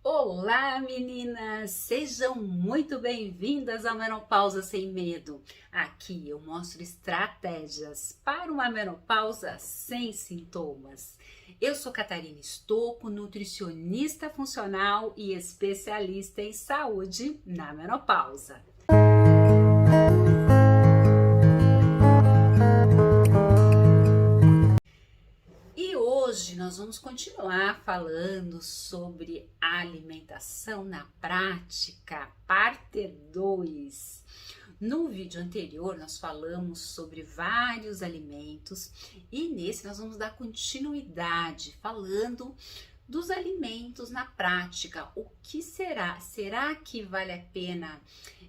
Olá, meninas! Sejam muito bem-vindas à Menopausa Sem Medo. Aqui eu mostro estratégias para uma menopausa sem sintomas. Eu sou Catarina Stocco, nutricionista funcional e especialista em saúde na menopausa. E hoje nós vamos continuar falando sobre alimentação na prática, parte 2. No vídeo anterior nós falamos sobre vários alimentos e nesse nós vamos dar continuidade falando dos alimentos na prática. O que será? Será que vale a pena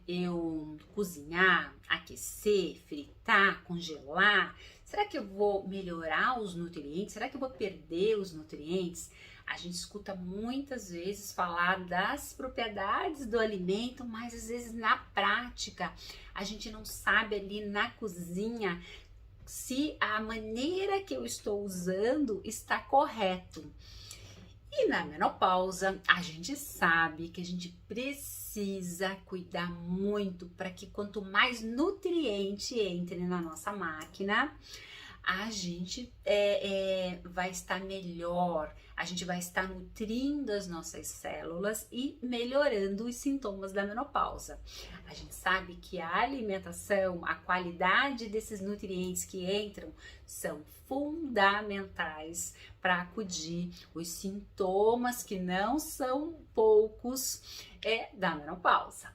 eu cozinhar, aquecer, fritar, congelar? Será que eu vou melhorar os nutrientes? Será que eu vou perder os nutrientes? A gente escuta muitas vezes falar das propriedades do alimento, mas às vezes na prática a gente não sabe ali na cozinha se a maneira que eu estou usando está correto. E na menopausa, a gente sabe que a gente precisa cuidar muito para que quanto mais nutriente entre na nossa máquina, a gente vai estar melhor, a gente vai estar nutrindo as nossas células e melhorando os sintomas da menopausa. A gente sabe que a alimentação, a qualidade desses nutrientes que entram são fundamentais para acudir os sintomas, que não são poucos, da menopausa.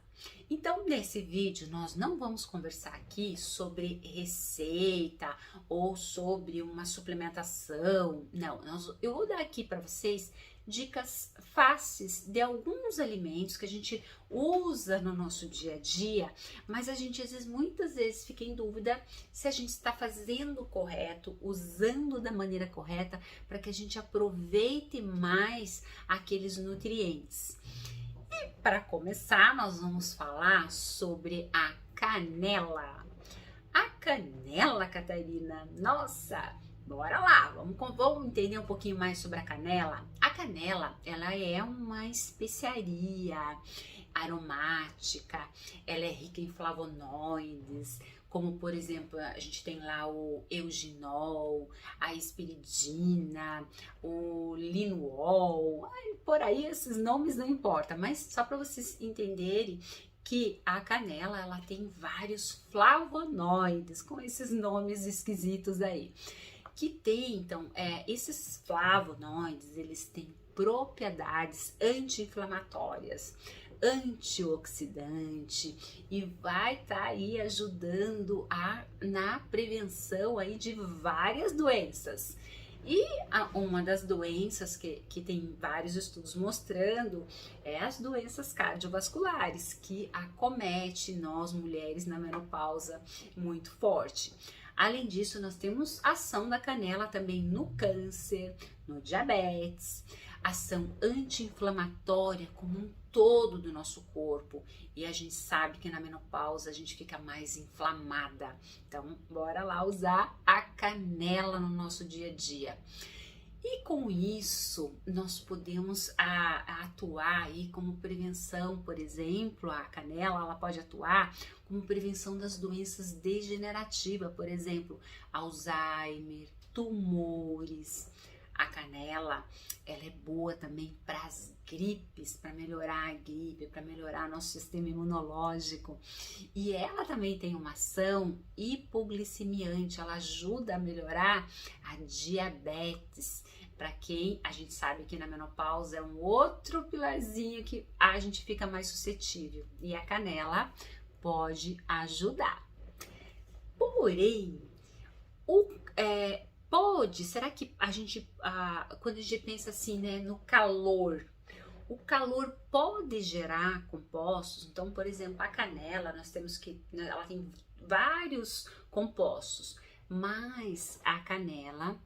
Então, nesse vídeo, nós não vamos conversar aqui sobre receita ou sobre uma suplementação. Não, eu vou dar aqui para vocês dicas fáceis de alguns alimentos que a gente usa no nosso dia a dia, mas a gente muitas vezes fica em dúvida se a gente está fazendo o correto, usando da maneira correta, para que a gente aproveite mais aqueles nutrientes. E para começar, nós vamos falar sobre a canela. A canela, Catarina, nossa, bora lá, vamos entender um pouquinho mais sobre a canela. A canela, ela é uma especiaria aromática, ela é rica em flavonoides, como por exemplo, a gente tem lá o eugenol, a hesperidina, o linalool, por aí esses nomes não importam, mas só para vocês entenderem que a canela, ela tem vários flavonoides, com esses nomes esquisitos aí, que tem, então, esses flavonoides, eles têm propriedades anti-inflamatórias, antioxidante e vai estar aí ajudando na prevenção aí de várias doenças. E uma das doenças que tem vários estudos mostrando é as doenças cardiovasculares, que acomete nós mulheres na menopausa muito forte. Além disso, nós temos ação da canela também no câncer, no diabetes, ação anti-inflamatória como um todo do nosso corpo, e a gente sabe que na menopausa a gente fica mais inflamada. Então, bora lá usar a canela no nosso dia a dia. E com isso, nós podemos atuar aí como prevenção, por exemplo, a canela, ela pode atuar como prevenção das doenças degenerativas, por exemplo, Alzheimer, tumores. A canela, ela é boa também para as gripes, para melhorar a gripe, para melhorar nosso sistema imunológico. E ela também tem uma ação hipoglicemiante, ela ajuda a melhorar a diabetes. Para quem a gente sabe que na menopausa é um outro pilarzinho que a gente fica mais suscetível. E a canela pode ajudar. Porém, será que a gente, quando a gente pensa assim, né, no calor, o calor pode gerar compostos? Então, por exemplo, a canela, nós temos que, ela tem vários compostos, mas a canela,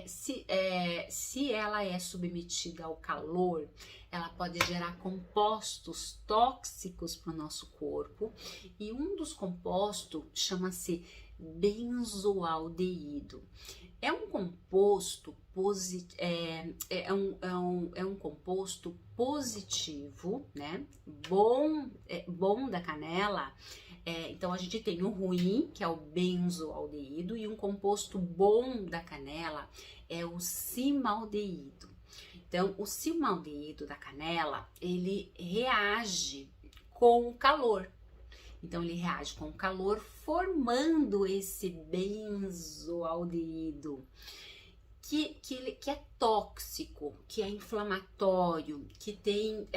se ela é submetida ao calor, ela pode gerar compostos tóxicos para o nosso corpo, e um dos compostos chama-se benzoaldeído. É um composto é um composto positivo, né? Bom, bom da canela. Então a gente tem o ruim, que é o benzoaldeído, e um composto bom da canela é o cimaldeído. Então o cimaldeído da canela, ele reage com o calor. Então ele reage com o calor formando esse benzoaldeído. Que é tóxico, que é inflamatório, que tem,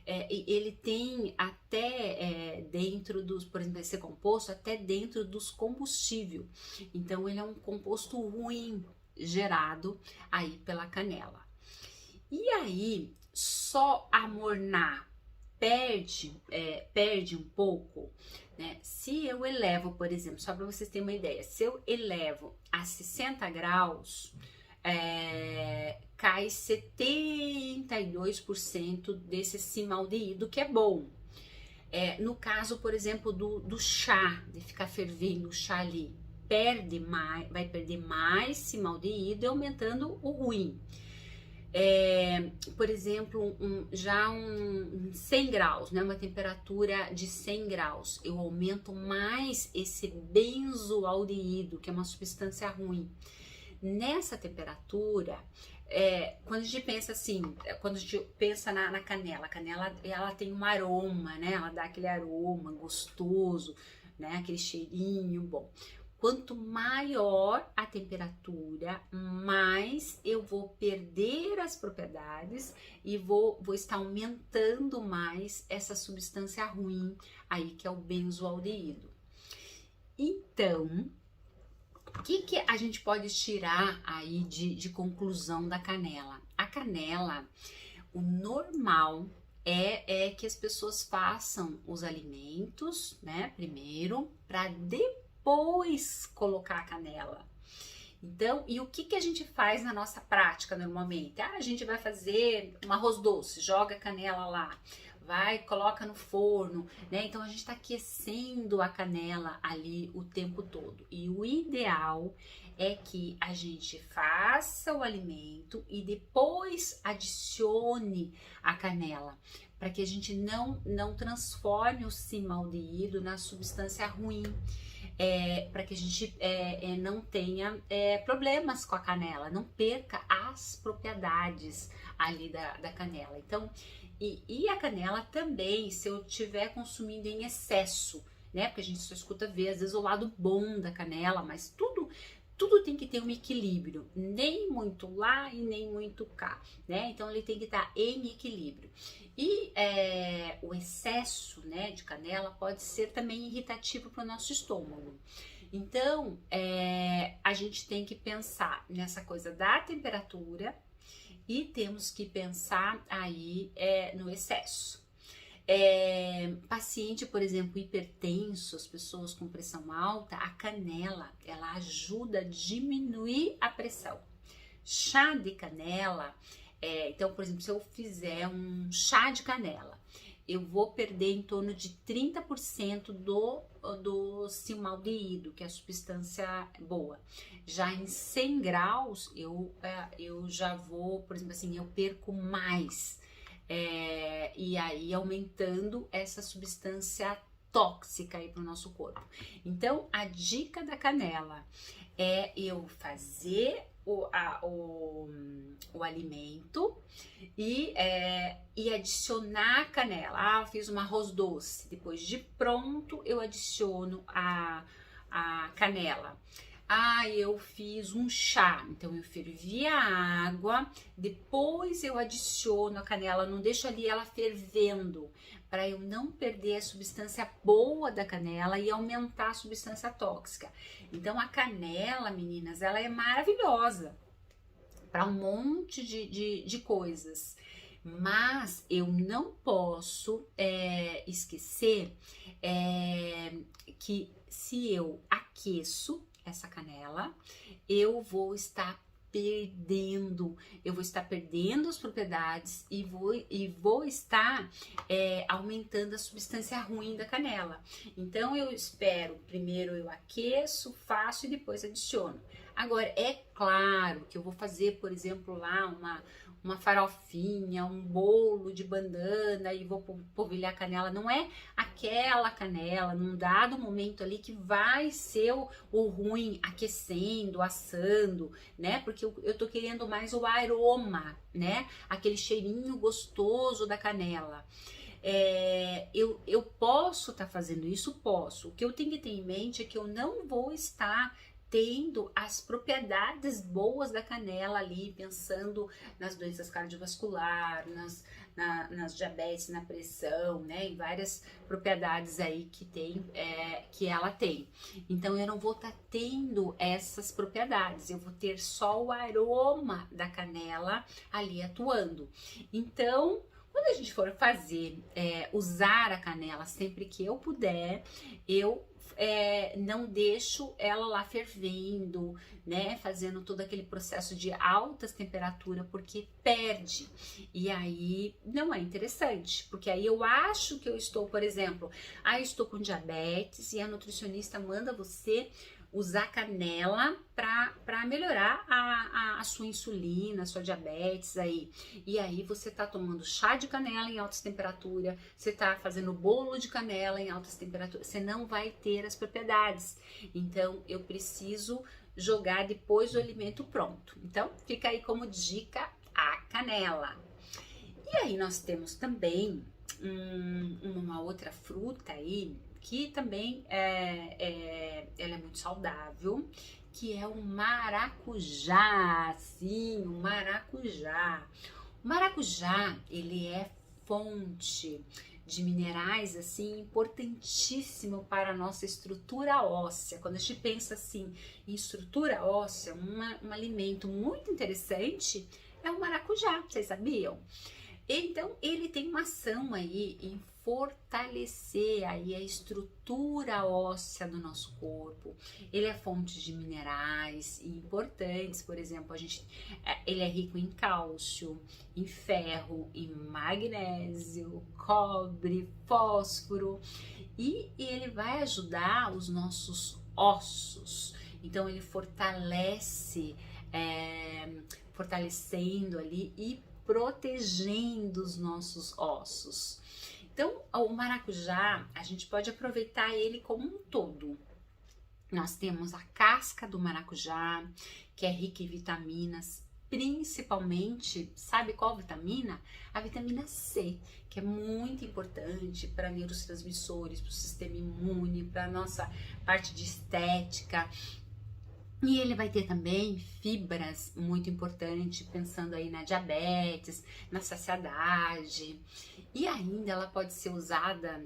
ele tem até dentro dos, por exemplo, esse composto até dentro dos combustíveis. Então ele é um composto ruim gerado aí pela canela. E aí só amornar perde um pouco, né? Se eu elevo, por exemplo, só para vocês terem uma ideia, se eu elevo a 60 graus, cai 72% desse cimaldeído, que é bom. No caso, por exemplo, do chá, de ficar fervendo o chá ali, vai perder mais cimaldeído e aumentando o ruim. Por exemplo, já 100 graus, né, uma temperatura de 100 graus, eu aumento mais esse benzoaldeído, que é uma substância ruim. Nessa temperatura, quando a gente pensa assim, quando a gente pensa na canela, a canela ela tem um aroma, né, ela dá aquele aroma gostoso, né, aquele cheirinho bom. Quanto maior a temperatura, mais eu vou perder as propriedades e vou estar aumentando mais essa substância ruim aí, que é o benzoaldeído. Então, o que a gente pode tirar aí de conclusão da canela? A canela, o normal é que as pessoas façam os alimentos, né, primeiro, para depois colocar a canela. Então, e o que a gente faz na nossa prática normalmente? A gente vai fazer um arroz doce, joga a canela lá, coloca no forno, né? Então a gente está aquecendo a canela ali o tempo todo. E o ideal é que a gente faça o alimento e depois adicione a canela, para que a gente não transforme o cimaldeído na substância ruim. Para que a gente não tenha problemas com a canela, não perca as propriedades ali da canela. Então, e a canela também, se eu estiver consumindo em excesso, né? Porque a gente só escuta ver, às vezes, o lado bom da canela, mas tudo tem que ter um equilíbrio, nem muito lá e nem muito cá, né? Então ele tem que estar em equilíbrio. E o excesso, né, de canela pode ser também irritativo para o nosso estômago. Então a gente tem que pensar nessa coisa da temperatura e temos que pensar aí no excesso. Paciente, por exemplo, hipertenso, as pessoas com pressão alta, a canela, ela ajuda a diminuir a pressão. Chá de canela, então, por exemplo, se eu fizer um chá de canela, eu vou perder em torno de 30% do cimaldeído, que é a substância boa. Já em 100 graus, eu já vou, por exemplo assim, eu perco mais. E aí aumentando essa substância tóxica aí para o nosso corpo. Então, a dica da canela é eu fazer o alimento e adicionar a canela. Eu fiz um arroz doce, depois de pronto eu adiciono a canela. Eu fiz um chá, então eu fervi a água, depois eu adiciono a canela, não deixo ali ela fervendo, para eu não perder a substância boa da canela e aumentar a substância tóxica. Então a canela, meninas, ela é maravilhosa para um monte de coisas, mas eu não posso esquecer que se eu aqueço essa canela, eu vou estar perdendo as propriedades e vou estar aumentando a substância ruim da canela. Então eu espero, primeiro eu aqueço, faço e depois adiciono. Agora, é claro que eu vou fazer, por exemplo, lá uma farofinha, um bolo de banana e vou polvilhar canela. Não é aquela canela, num dado momento ali, que vai ser o ruim, aquecendo, assando, né? Porque eu tô querendo mais o aroma, né? Aquele cheirinho gostoso da canela. Eu posso estar fazendo isso? Posso. O que eu tenho que ter em mente é que eu não vou estar tendo as propriedades boas da canela ali, pensando nas doenças cardiovasculares, nas diabetes, na pressão, né, em várias propriedades aí que ela tem. Então eu não vou estar tendo essas propriedades, eu vou ter só o aroma da canela ali atuando. Então, quando a gente for fazer, usar a canela sempre que eu puder, eu não deixo ela lá fervendo, né, fazendo todo aquele processo de altas temperaturas, porque perde, e aí não é interessante, porque aí eu acho que eu estou, por exemplo, estou com diabetes e a nutricionista manda você usar canela para melhorar a sua insulina, a sua diabetes aí. E aí você tá tomando chá de canela em altas temperaturas, você tá fazendo bolo de canela em altas temperaturas, você não vai ter as propriedades. Então eu preciso jogar depois do alimento pronto. Então fica aí como dica a canela. E aí nós temos também uma outra fruta aí que também ela é muito saudável, que é o maracujá. Sim, o maracujá. O maracujá, ele é fonte de minerais assim importantíssimo para a nossa estrutura óssea. Quando a gente pensa assim em estrutura óssea, um alimento muito interessante é o maracujá. Vocês sabiam? Então, ele tem uma ação aí em fortalecer aí a estrutura óssea do nosso corpo. Ele é fonte de minerais importantes, por exemplo, ele é rico em cálcio, em ferro, em magnésio, cobre, fósforo, e ele vai ajudar os nossos ossos. Então, ele fortalecendo ali e protegendo os nossos ossos. Então, o maracujá, a gente pode aproveitar ele como um todo. Nós temos a casca do maracujá, que é rica em vitaminas, principalmente, sabe qual vitamina? A vitamina C, que é muito importante para neurotransmissores, para o sistema imune, para a nossa parte de estética. E ele vai ter também fibras muito importantes, pensando aí na diabetes, na saciedade. E ainda ela pode ser usada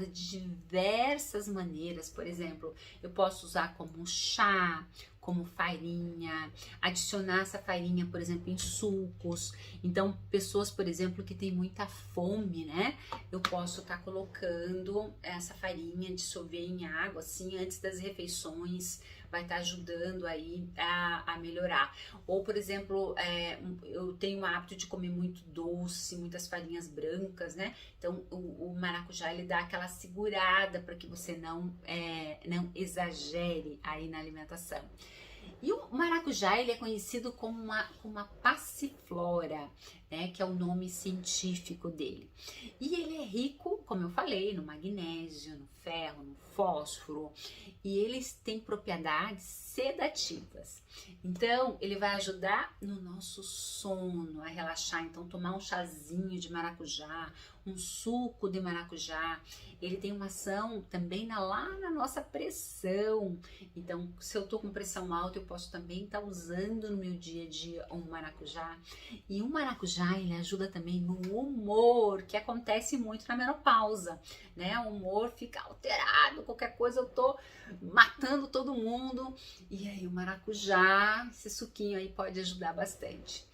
de diversas maneiras. Por exemplo, eu posso usar como chá, como farinha, adicionar essa farinha, por exemplo, em sucos. Então, pessoas, por exemplo, que têm muita fome, né? Eu posso estar colocando essa farinha, dissolver em água, assim, antes das refeições, vai estar ajudando aí a melhorar. Ou, por exemplo, eu tenho o hábito de comer muito doce, muitas farinhas brancas, né? Então, o maracujá, ele dá aquela segurada para que você não exagere aí na alimentação. E o maracujá, ele é conhecido como uma passiflora, né, que é o nome científico dele. E ele é rico, como eu falei, no magnésio, no ferro, no fósforo, e eles têm propriedades sedativas. Então, ele vai ajudar no nosso sono, a relaxar. Então, tomar um chazinho de maracujá, um suco de maracujá, ele tem uma ação também lá na nossa pressão. Então, se eu tô com pressão alta, eu posso também estar usando no meu dia a dia um maracujá. E o maracujá, ele ajuda também no humor, que acontece muito na menopausa, né? O humor fica alterado, qualquer coisa eu tô matando todo mundo. E aí o maracujá, esse suquinho aí pode ajudar bastante.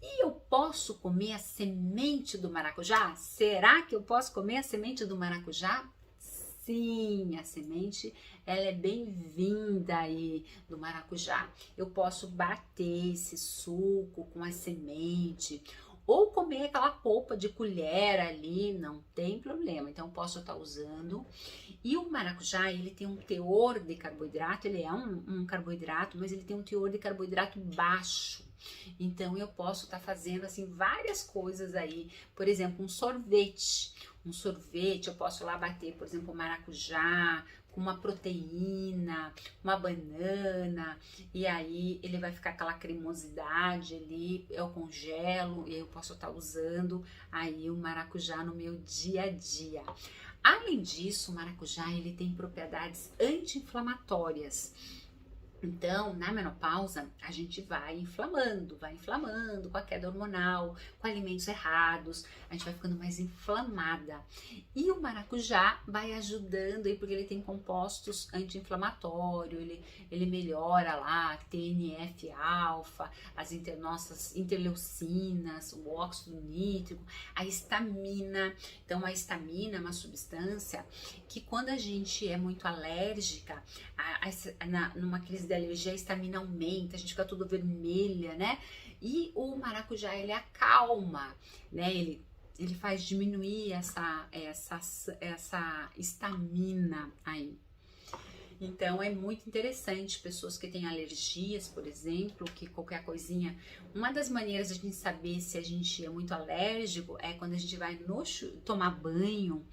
E eu posso comer a semente do maracujá? Será que eu posso comer a semente do maracujá? Sim, a semente, ela é bem-vinda aí do maracujá. Eu posso bater esse suco com a semente, ou comer aquela polpa de colher ali, não tem problema. Então eu posso estar usando. E o maracujá, ele tem um teor de carboidrato, ele é um carboidrato, mas ele tem um teor de carboidrato baixo. Então eu posso estar fazendo assim várias coisas aí, por exemplo, um sorvete eu posso lá bater, por exemplo, maracujá com uma proteína, uma banana, e aí ele vai ficar aquela cremosidade ali, eu congelo e eu posso estar usando aí o maracujá no meu dia a dia. Além disso, o maracujá ele tem propriedades anti-inflamatórias. Então, na menopausa, a gente vai inflamando com a queda hormonal, com alimentos errados, a gente vai ficando mais inflamada. E o maracujá vai ajudando aí, porque ele tem compostos anti-inflamatórios, ele melhora lá TNF-alfa, nossas interleucinas, o óxido nítrico, a histamina. Então, a histamina é uma substância que quando a gente é muito alérgica, numa crise de alergia, a histamina aumenta, a gente fica tudo vermelha, né? E o maracujá, ele acalma, né? Ele faz diminuir essa histamina aí. Então é muito interessante, pessoas que têm alergias, por exemplo, que qualquer coisinha, uma das maneiras de a gente saber se a gente é muito alérgico é quando a gente vai tomar banho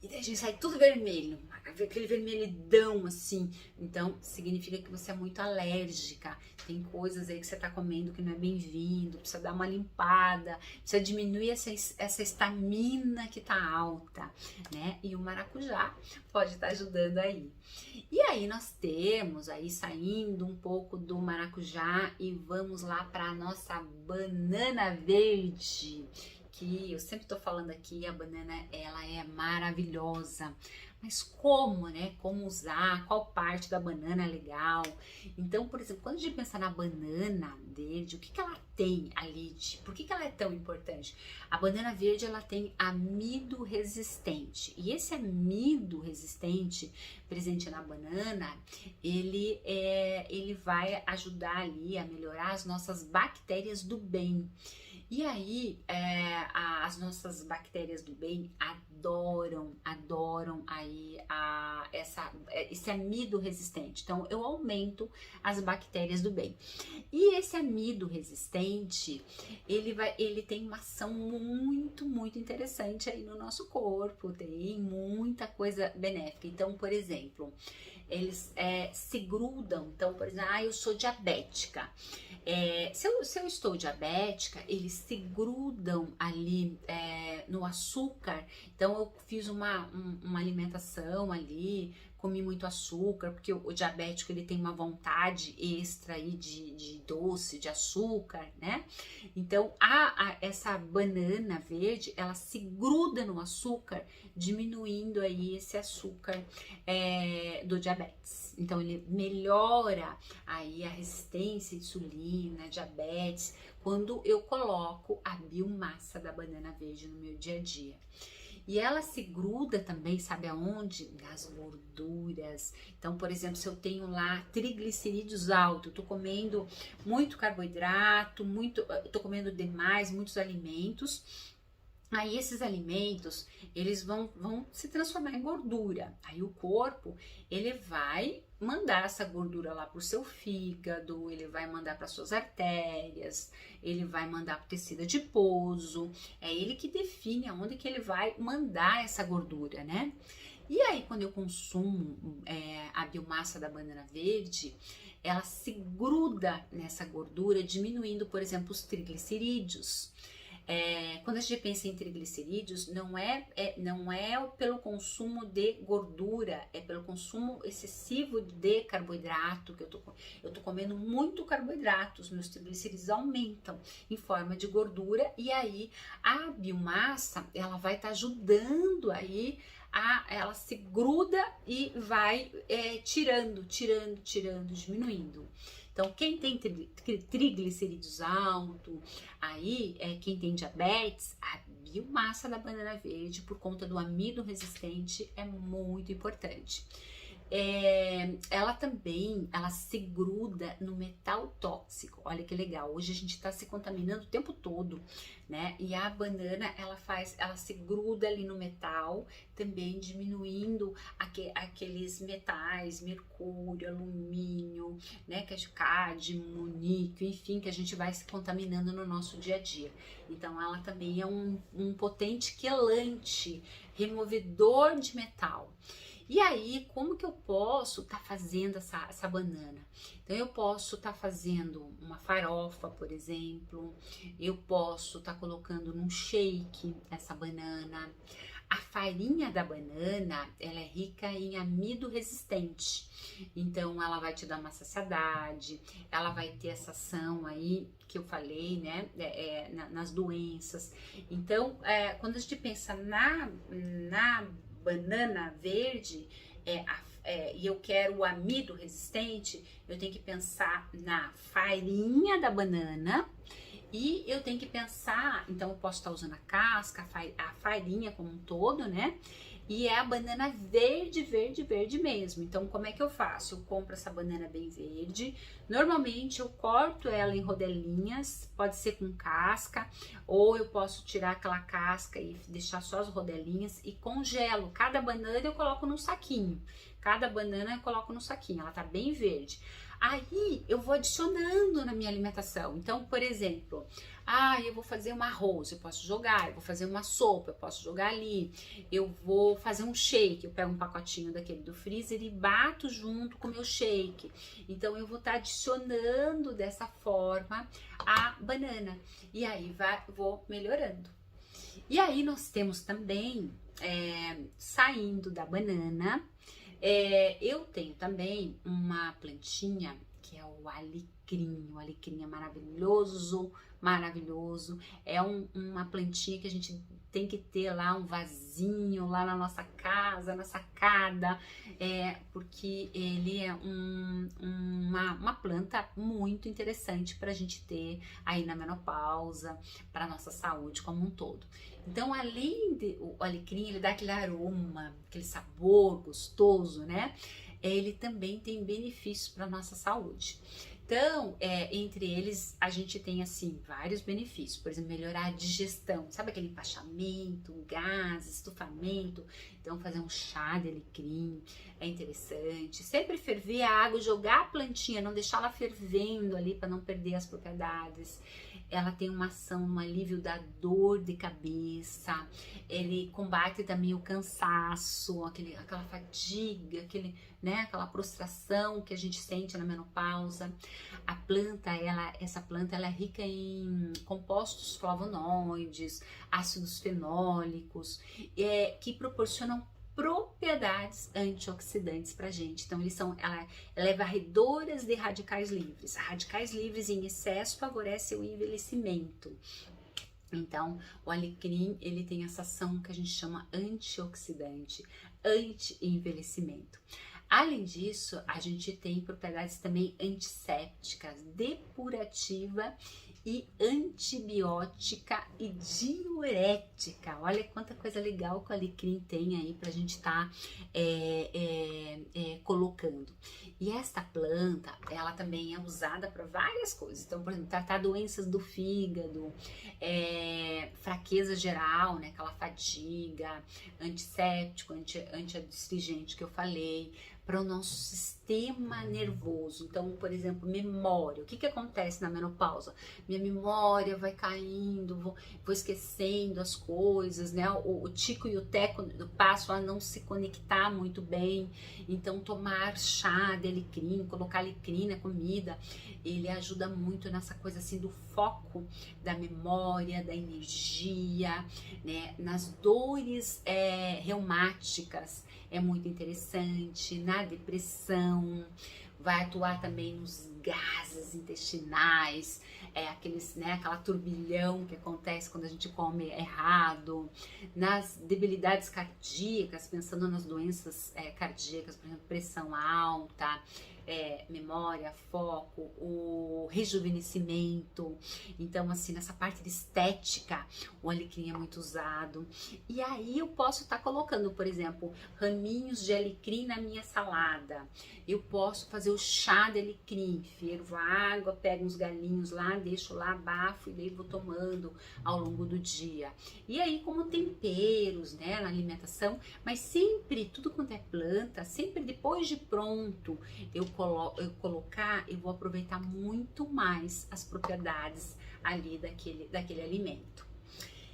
e daí a gente sai tudo vermelho, aquele vermelhidão assim, então significa que você é muito alérgica, tem coisas aí que você tá comendo que não é bem-vindo, precisa dar uma limpada, precisa diminuir essa histamina que tá alta, né? E o maracujá pode estar ajudando aí. E aí nós temos aí, saindo um pouco do maracujá e vamos lá para a nossa banana verde, que eu sempre tô falando aqui, a banana ela é maravilhosa, mas como, né? Como usar, qual parte da banana é legal? Então, por exemplo, quando a gente pensa na banana verde, o que ela tem ali? Por que ela é tão importante? A banana verde ela tem amido resistente, e esse amido resistente presente na banana, ele vai ajudar ali a melhorar as nossas bactérias do bem. E aí, as nossas bactérias do bem adoram aí esse amido resistente. Então, eu aumento as bactérias do bem. E esse amido resistente, ele tem uma ação muito interessante aí no nosso corpo, tem muita coisa benéfica. Então, por exemplo, eles se grudam. Então, por exemplo, eu sou diabética. Se eu estou diabética, eles se grudam ali no açúcar. Então eu fiz uma alimentação ali, comi muito açúcar, porque o diabético ele tem uma vontade extra aí de doce, de açúcar, né? Então essa banana verde, ela se gruda no açúcar, diminuindo aí esse açúcar do diabetes. Então ele melhora aí a resistência à insulina, diabetes, quando eu coloco a biomassa da banana verde no meu dia a dia. E ela se gruda também, sabe aonde? Nas gorduras. Então, por exemplo, se eu tenho lá triglicerídeos altos, eu tô comendo muito carboidrato, tô comendo demais, muitos alimentos. Aí esses alimentos, eles vão se transformar em gordura. Aí o corpo, ele vai mandar essa gordura lá pro seu fígado, ele vai mandar para suas artérias, ele vai mandar pro tecido adiposo. É ele que define aonde que ele vai mandar essa gordura, né? E aí quando eu consumo a biomassa da banana verde, ela se gruda nessa gordura, diminuindo, por exemplo, os triglicerídeos. Quando a gente pensa em triglicerídeos, não é pelo consumo de gordura, é pelo consumo excessivo de carboidrato, que eu tô comendo muito carboidrato, os meus triglicerídeos aumentam em forma de gordura, e aí a biomassa, ela vai estar ajudando aí, ela se gruda e vai tirando, diminuindo. Então, quem tem triglicerídeos altos, aí quem tem diabetes, a biomassa da banana verde, por conta do amido resistente, é muito importante. ela também, ela se gruda no metal tóxico. Olha que legal, hoje a gente está se contaminando o tempo todo, né? E a banana, ela se gruda ali no metal, também diminuindo aqueles metais, mercúrio, alumínio, né? Que é de cádmio, níquel, enfim, que a gente vai se contaminando no nosso dia a dia. Então ela também é um potente quelante, removedor de metal. E aí, como que eu posso estar fazendo essa banana? Então, eu posso estar fazendo uma farofa, por exemplo. Eu posso estar colocando num shake essa banana. A farinha da banana, ela é rica em amido resistente. Então, ela vai te dar uma saciedade, ela vai ter essa ação aí que eu falei, né, nas doenças. Então, quando a gente pensa na banana verde, e eu quero o amido resistente, eu tenho que pensar na farinha da banana e eu tenho que pensar, então eu posso estar usando a casca, a farinha como um todo, né? E é a banana verde, verde, verde mesmo. Então, como é que eu faço? Eu compro essa banana bem verde. Normalmente, eu corto ela em rodelinhas, pode ser com casca, ou eu posso tirar aquela casca e deixar só as rodelinhas e congelo. Cada banana eu coloco num saquinho. Cada banana eu coloco num saquinho, ela tá bem verde. Aí, eu vou adicionando na minha alimentação. Então, por exemplo, eu vou fazer um arroz, eu posso jogar, eu vou fazer uma sopa, eu posso jogar ali, eu vou fazer um shake, eu pego um pacotinho daquele do freezer e bato junto com o meu shake. Então eu vou estar adicionando dessa forma a banana e aí vou melhorando. E aí nós temos também, saindo da banana, eu tenho também uma plantinha que é o alecrim. O alecrim é maravilhoso, maravilhoso. É uma plantinha que a gente tem que ter lá um vasinho lá na nossa casa, na sacada, porque ele é uma planta muito interessante para a gente ter aí na menopausa, para nossa saúde como um todo. Então, além do alecrim, ele dá aquele aroma, aquele sabor gostoso, né? Ele também tem benefícios para nossa saúde. Então, entre eles, a gente tem, assim, vários benefícios. Por exemplo, melhorar a digestão. Sabe aquele empachamento, gás, estufamento? Então, fazer um chá de alecrim é interessante. Sempre ferver a água, jogar a plantinha, não deixar ela fervendo ali para não perder as propriedades. Ela tem uma ação no alívio da dor de cabeça. Ele combate também o cansaço, aquela fadiga, aquela prostração que a gente sente na menopausa. A planta, essa planta é rica em compostos flavonoides, ácidos fenólicos, que proporcionam propriedades antioxidantes pra gente. Então, ela é varredora de radicais livres. Radicais livres em excesso favorecem o envelhecimento. Então, o alecrim, ele tem essa ação que a gente chama antioxidante, anti-envelhecimento. Além disso, a gente tem propriedades também antissépticas, depurativa e antibiótica e diurética. Olha quanta coisa legal que o alecrim tem aí pra gente estar colocando. E esta planta, ela também é usada para várias coisas. Então, por exemplo, tratar doenças do fígado, fraqueza geral, né? Aquela fadiga, antisséptico, antiadstringente que eu falei, para o nosso sistema nervoso. Então, por exemplo, memória. O que acontece na menopausa? Minha memória vai caindo, vou esquecendo as coisas, né? O tico e o teco passam a não se conectar muito bem. Então, tomar chá de alecrim, colocar alecrim na comida, ele ajuda muito nessa coisa assim do foco da memória, da energia, né? Nas dores reumáticas, é muito interessante, na depressão, vai atuar também nos gases intestinais, aquela turbilhão que acontece quando a gente come errado, nas debilidades cardíacas, pensando nas doenças cardíacas, por exemplo, pressão alta, memória, foco, o rejuvenescimento. Então, assim, nessa parte de estética, o alecrim é muito usado. E aí eu posso estar colocando, por exemplo, raminhos de alecrim na minha salada. Eu posso fazer o chá de alecrim, fervo a água, pego uns galinhos lá, deixo lá, abafo e daí vou tomando ao longo do dia. E aí, como temperos, né, na alimentação, mas sempre, tudo quanto é planta, sempre depois de pronto, eu colocar, eu vou aproveitar muito mais as propriedades ali daquele alimento.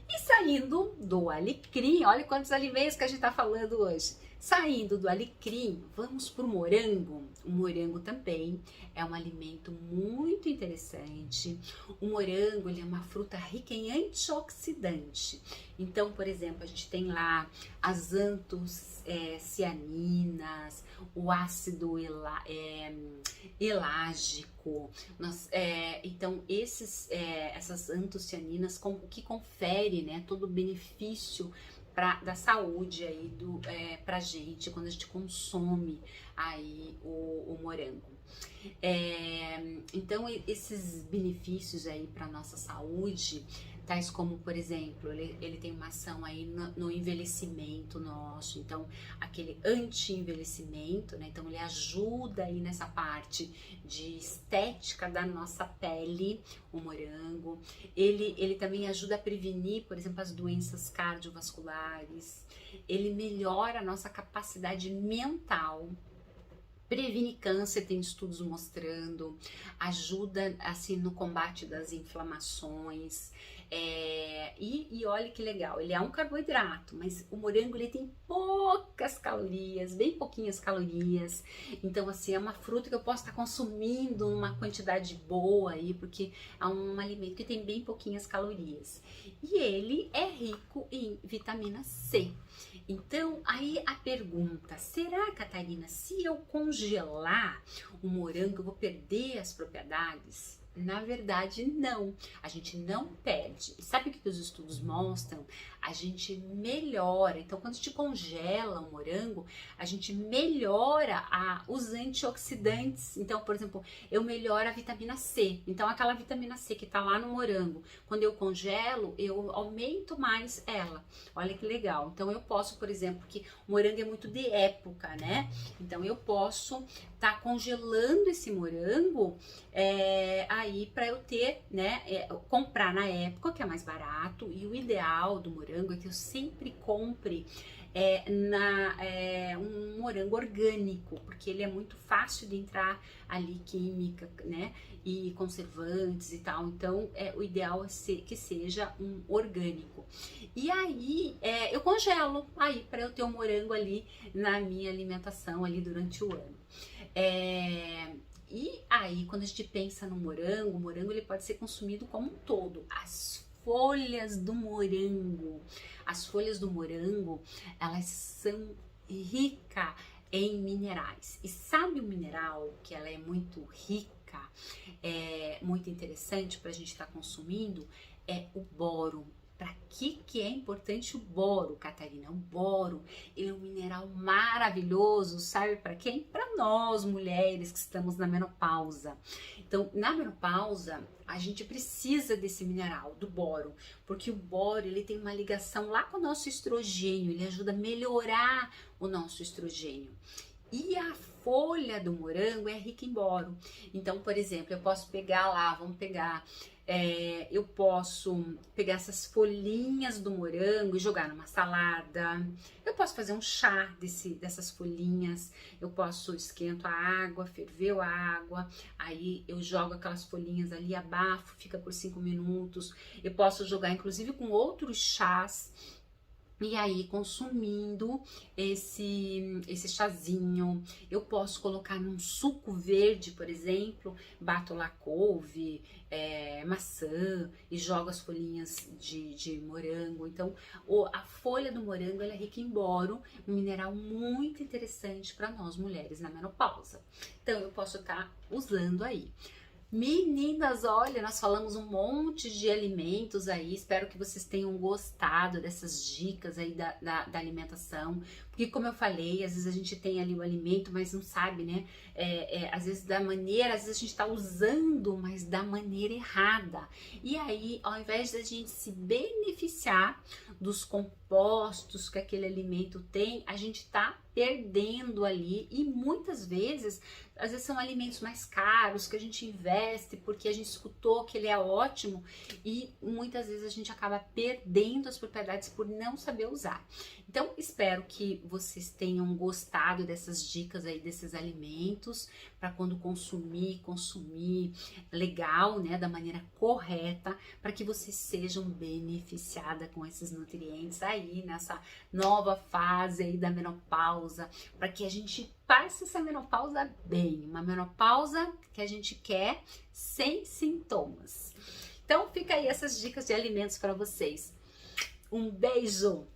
E saindo do alecrim, olha quantos alimentos que a gente está falando hoje. Saindo do alecrim, vamos para o morango. O morango também é um alimento muito interessante. O morango, ele é uma fruta rica em antioxidante. Então, por exemplo, a gente tem lá as antocianinas, o ácido elágico. Então, essas antocianinas que confere, né, todo o benefício da saúde aí pra gente quando a gente consome aí o morango. Então esses benefícios aí para nossa saúde, tais como, por exemplo, ele tem uma ação aí no envelhecimento nosso, então aquele anti-envelhecimento, né? Então ele ajuda aí nessa parte de estética da nossa pele, o morango. Ele também ajuda a prevenir, por exemplo, as doenças cardiovasculares. Ele melhora a nossa capacidade mental. Previne câncer, tem estudos mostrando, ajuda assim no combate das inflamações. E olha que legal, ele é um carboidrato, mas o morango ele tem poucas calorias, bem pouquinhas calorias. Então assim, é uma fruta que eu posso estar consumindo uma quantidade boa aí, porque é um alimento que tem bem pouquinhas calorias. E ele é rico em vitamina C. Então, aí a pergunta, será, Catarina, se eu congelar o morango, eu vou perder as propriedades? Na verdade, não. A gente não perde. E sabe o que os estudos mostram? A gente melhora. Então, quando a gente congela o morango, a gente melhora os antioxidantes. Então, por exemplo, eu melhoro a vitamina C. Então, aquela vitamina C que tá lá no morango, quando eu congelo, eu aumento mais ela. Olha que legal. Então, eu posso, por exemplo, que o morango é muito de época, né? Então, eu posso estar congelando esse morango aí para eu ter, né, comprar na época que é mais barato. E o ideal do morango é que eu sempre compre um morango orgânico, porque ele é muito fácil de entrar ali química, né, e conservantes e tal. Então o ideal é que seja um orgânico. E aí eu congelo aí para eu ter um morango ali na minha alimentação ali durante o ano. E aí, quando a gente pensa no morango, o morango ele pode ser consumido como um todo. As folhas do morango, elas são ricas em minerais. E sabe um mineral que ela é muito rica, muito interessante para a gente estar consumindo? É o boro. Para que é importante o boro, Catarina? O boro, ele é um mineral maravilhoso, sabe para quem? Para nós, mulheres que estamos na menopausa. Então, na menopausa, a gente precisa desse mineral, do boro, porque o boro, ele tem uma ligação lá com o nosso estrogênio, ele ajuda a melhorar o nosso estrogênio. E a folha do morango é rica em boro. Então, por exemplo, eu posso pegar lá, eu posso pegar essas folhinhas do morango e jogar numa salada. Eu posso fazer um chá dessas folhinhas. Eu posso esquento a água, ferveu a água, aí eu jogo aquelas folhinhas ali, abafo, fica por 5 minutos. Eu posso jogar inclusive com outros chás. E aí, consumindo esse chazinho, eu posso colocar num suco verde, por exemplo, bato lá couve, maçã e jogo as folhinhas de morango. Então, a folha do morango ela é rica em boro, um mineral muito interessante para nós mulheres na menopausa. Então, eu posso estar usando aí. Meninas, olha, nós falamos um monte de alimentos aí, espero que vocês tenham gostado dessas dicas aí da alimentação, porque como eu falei, às vezes a gente tem ali o alimento, mas não sabe, né, às vezes às vezes a gente tá usando, mas da maneira errada, e aí, ao invés da gente se beneficiar dos compostos que aquele alimento tem, a gente tá perdendo ali, e muitas vezes, às vezes são alimentos mais caros que a gente investe porque a gente escutou que ele é ótimo, e muitas vezes a gente acaba perdendo as propriedades por não saber usar. Então, espero que vocês tenham gostado dessas dicas aí desses alimentos, para quando consumir legal, né, da maneira correta, para que vocês sejam beneficiadas com esses nutrientes aí nessa nova fase aí da menopausa, para que a gente passe essa menopausa bem, uma menopausa que a gente quer sem sintomas. Então fica aí essas dicas de alimentos para vocês. Um beijo!